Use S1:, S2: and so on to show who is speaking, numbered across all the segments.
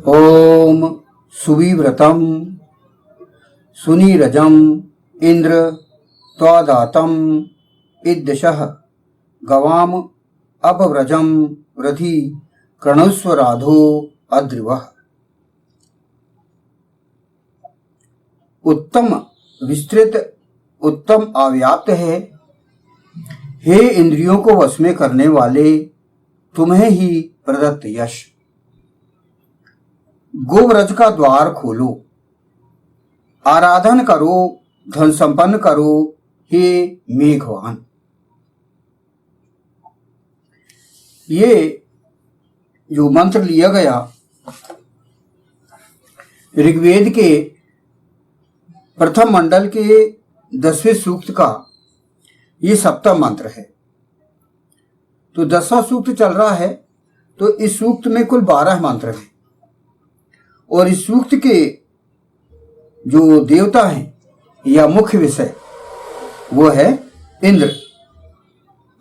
S1: ओम सुविव्रतम सुनीरजम इंद्र त्वादातम इद्दशः गवाम अपव्रजम वृधि कृणुस्वराधो अद्रिवः। उत्तम विस्तृत उत्तम अव्याप्त है। हे इंद्रियों को वश में करने वाले, तुम्हें ही प्रदत्त यश। गोव्रज का द्वार खोलो, आराधन करो, धन संपन्न करो, हे मेघवान। ये जो मंत्र लिया गया ऋग्वेद के प्रथम मंडल के 10वें सूक्त का ये सप्तम मंत्र है। तो 10वां सूक्त चल रहा है, तो इस सूक्त में कुल 12 मंत्र हैं और इस सूक्त के जो देवता हैं या मुख्य विषय वो है इंद्र,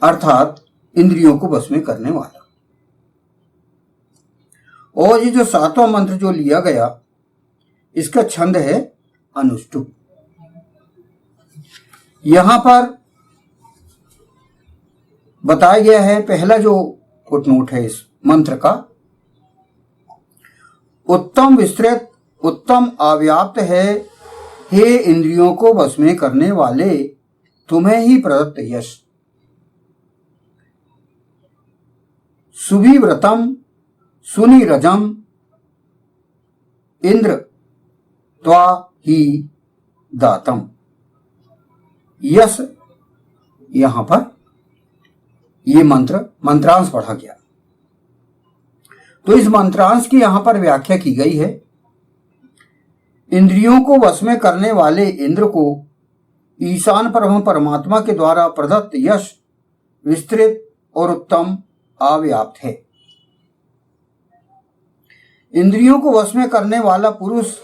S1: अर्थात इंद्रियों को वश में करने वाला। और ये जो 7वां मंत्र जो लिया गया इसका छंद है अनुष्टुप। यहां पर बताया गया है, पहला जो फुटनोट है इस मंत्र का, उत्तम विस्तृत उत्तम अव्याप्त है। हे इंद्रियों को वश में करने वाले, तुम्हें ही प्रदत्त यश। सुविव्रतम सुनीरजम इंद्र त्वा ही दातम। यश यहां पर ये मंत्रांश पढ़ा गया। तो इस मंत्रांश की यहां पर व्याख्या की गई है। इंद्रियों को वश में करने वाले इंद्र को ईशान परम परमात्मा के द्वारा प्रदत्त यश विस्तृत और उत्तम अव्याप्त है। इंद्रियों को वश में करने वाला पुरुष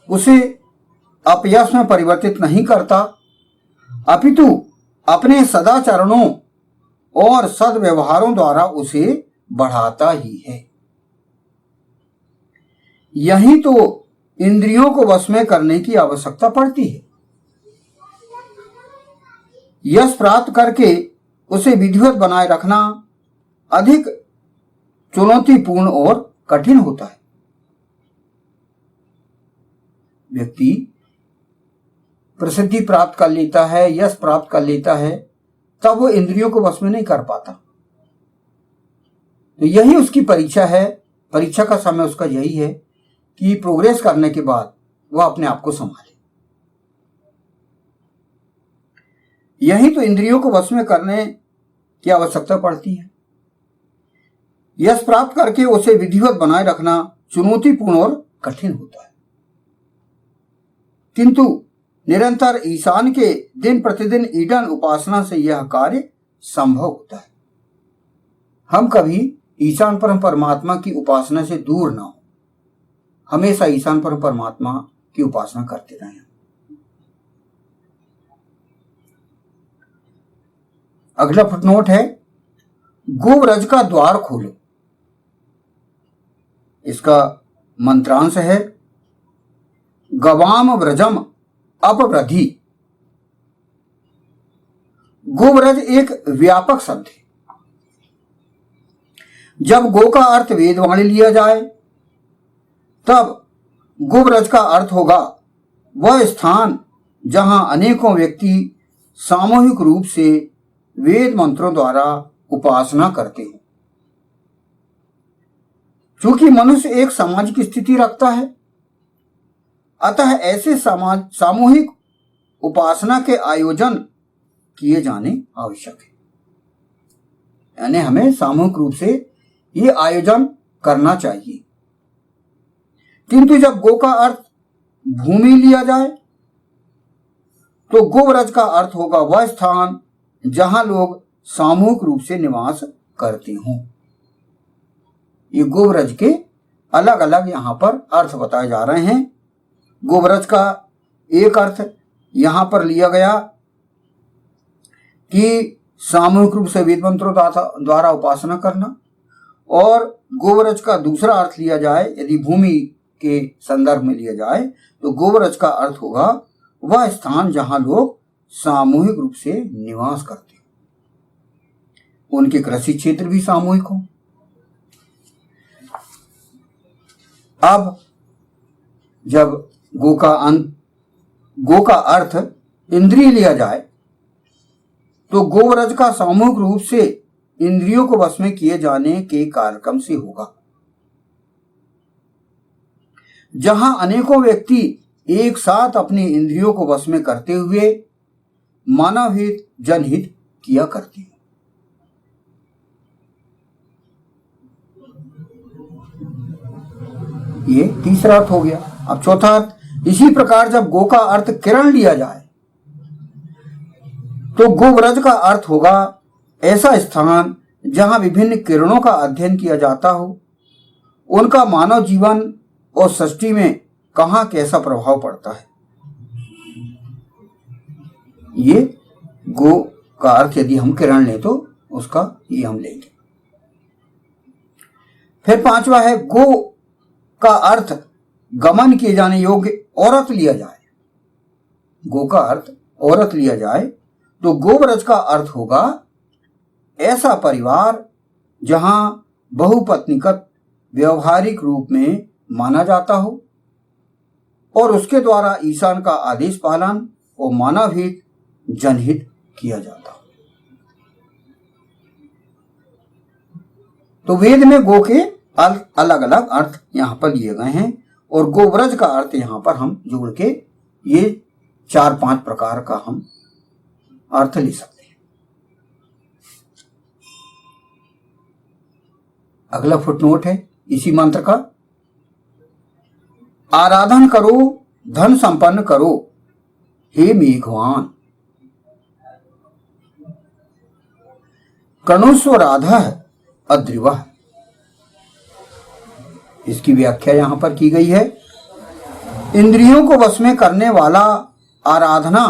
S1: उसे अपयश में परिवर्तित नहीं करता, अपितु अपने सदाचरणों और सद्व्यवहारों द्वारा उसे बढ़ाता ही है। यही तो इंद्रियों को वश में करने की आवश्यकता पड़ती है। यश प्राप्त करके उसे विधिवत बनाए रखना अधिक चुनौतीपूर्ण और कठिन होता है। व्यक्ति प्रसिद्धि प्राप्त कर लेता है, यश प्राप्त कर लेता है, तब वो इंद्रियों को वश में नहीं कर पाता। तो यही उसकी परीक्षा है। परीक्षा का समय उसका यही है कि प्रोग्रेस करने के बाद वह अपने आप को संभाले। यही तो इंद्रियों को वश में करने की आवश्यकता पड़ती है। यश प्राप्त करके उसे विधिवत बनाए रखना चुनौतीपूर्ण और कठिन होता है, किंतु निरंतर ईशान के दिन प्रतिदिन ईडन उपासना से यह कार्य संभव होता है। हम कभी ईशान परम परमात्मा की उपासना से दूर ना हो, हमेशा ईशान परम परमात्मा की उपासना करते रहें। अगला फुटनोट है, गोव्रज का द्वार खोलो। इसका मंत्रांश है, गवाम व्रजम अपव्रधि। गोव्रज एक व्यापक शब्द है। जब गो का अर्थ वेदवाणी लिया जाए तब गोव्रज का अर्थ होगा वह स्थान जहां अनेकों व्यक्ति सामूहिक रूप से वेद मंत्रों द्वारा उपासना करते हैं। चूंकि मनुष्य एक सामाजिक स्थिति रखता है, अतः ऐसे सामूहिक उपासना के आयोजन किए जाने आवश्यक है। यानी हमें सामूहिक रूप से ये आयोजन करना चाहिए। किंतु जब गो का अर्थ भूमि लिया जाए तो गोव्रज का अर्थ होगा वह स्थान जहां लोग सामूहिक रूप से निवास करते हों। ये गोव्रज के अलग अलग यहां पर अर्थ बताए जा रहे हैं। गोव्रज का एक अर्थ यहां पर लिया गया कि सामूहिक रूप से वेद मंत्रों द्वारा उपासना करना, और गोवरज का दूसरा अर्थ लिया जाए, यदि भूमि के संदर्भ में लिया जाए, तो गोवरज का अर्थ होगा वह स्थान जहां लोग सामूहिक रूप से निवास करते हैं, उनके कृषि क्षेत्र भी सामूहिक हो। अब जब गो का अर्थ इंद्रिय लिया जाए, तो गोवरज का सामूहिक रूप से इंद्रियों को वश में किए जाने के कार्यक्रम से होगा, जहां अनेकों व्यक्ति एक साथ अपनी इंद्रियों को वश में करते हुए मानव हित जनहित किया करते हैं। ये तीसरा अर्थ हो गया। अब चौथा अर्थ, इसी प्रकार जब गो का अर्थ किरण लिया जाए, तो गोव्रज का अर्थ होगा ऐसा स्थान जहां विभिन्न किरणों का अध्ययन किया जाता हो, उनका मानव जीवन और सृष्टि में कहां कैसा प्रभाव पड़ता है। ये गो का अर्थ यदि हम किरण लें तो उसका ये हम लेंगे। फिर पांचवा है, गो का अर्थ गमन किए जाने योग्य औरत लिया जाए। गो का अर्थ औरत लिया जाए तो गोव्रज का अर्थ होगा ऐसा परिवार जहां बहुपत्निकत व्यवहारिक रूप में माना जाता हो और उसके द्वारा ईशान का आदेश पालन और मानव हित जनहित किया जाता हो। तो वेद में गो के अलग अलग अर्थ यहां पर लिए गए हैं और गोव्रज का अर्थ यहां पर हम जोड़ के ये 4-5 प्रकार का हम अर्थ ले सकते हैं। अगला फुटनोट है इसी मंत्र का, आराधन करो धन संपन्न करो हे मेघवान, कर्णोस्व राधा अद्रिवः। इसकी व्याख्या यहां पर की गई है, इंद्रियों को वश में करने वाला आराधना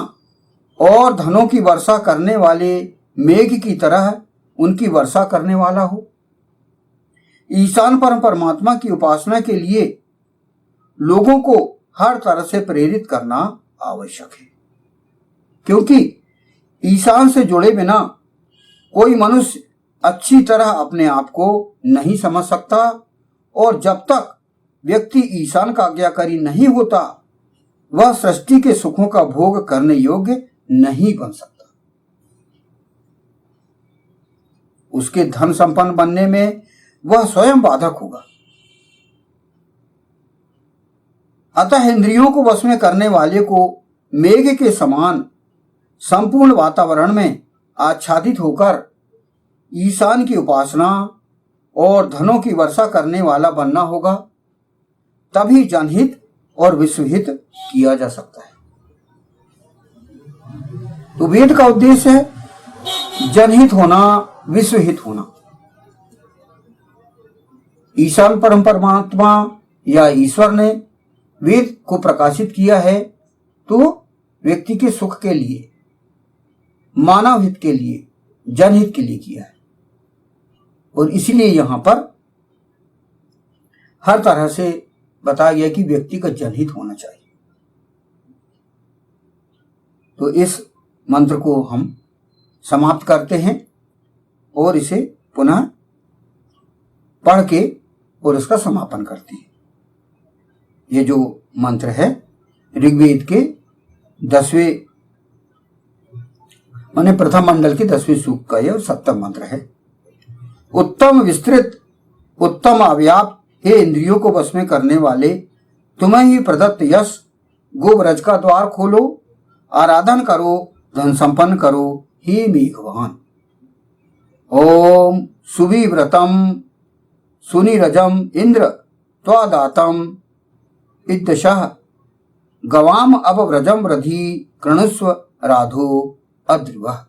S1: और धनों की वर्षा करने वाले मेघ की तरह उनकी वर्षा करने वाला हो। ईशान परमात्मा की उपासना के लिए लोगों को हर तरह से प्रेरित करना आवश्यक है, क्योंकि ईशान से जुड़े बिना कोई मनुष्य अच्छी तरह अपने आप को नहीं समझ सकता और जब तक व्यक्ति ईशान का आज्ञाकारी नहीं होता वह सृष्टि के सुखों का भोग करने योग्य नहीं बन सकता। उसके धन संपन्न बनने में वह स्वयं बाधक होगा। अतः इंद्रियों को वश में करने वाले को मेघ के समान संपूर्ण वातावरण में आच्छादित होकर ईशान की उपासना और धनों की वर्षा करने वाला बनना होगा, तभी जनहित और विश्वहित किया जा सकता है। तो वेद का उद्देश्य है जनहित होना, विश्वहित होना। ईशान परमात्मा या ईश्वर ने वेद को प्रकाशित किया है तो व्यक्ति के सुख के लिए, मानव हित के लिए, जनहित के लिए किया है और इसलिए यहां पर हर तरह से बताया गया कि व्यक्ति का जनहित होना चाहिए। तो इस मंत्र को हम समाप्त करते हैं और इसे पुनः पढ़ के और इसका समापन करते हैं। ये जो मंत्र है ऋग्वेद के 10वें माने प्रथम मंडल के 10वें सूक्त का यह 7वां मंत्र है। उत्तम विस्तृत उत्तम अव्याप्त हे इंद्रियों को वश में करने वाले, तुम्हें ही प्रदत्त यश गोव्रज का द्वार खोलो, आराधन करो धन संपन्न करो हे मेघवान। ओम सुविव्रतम सुनिरजम इंद्र त्वादातम इद्दशः गवाम अवव्रजम रधि कृणुस्व राधो अद्रिवः।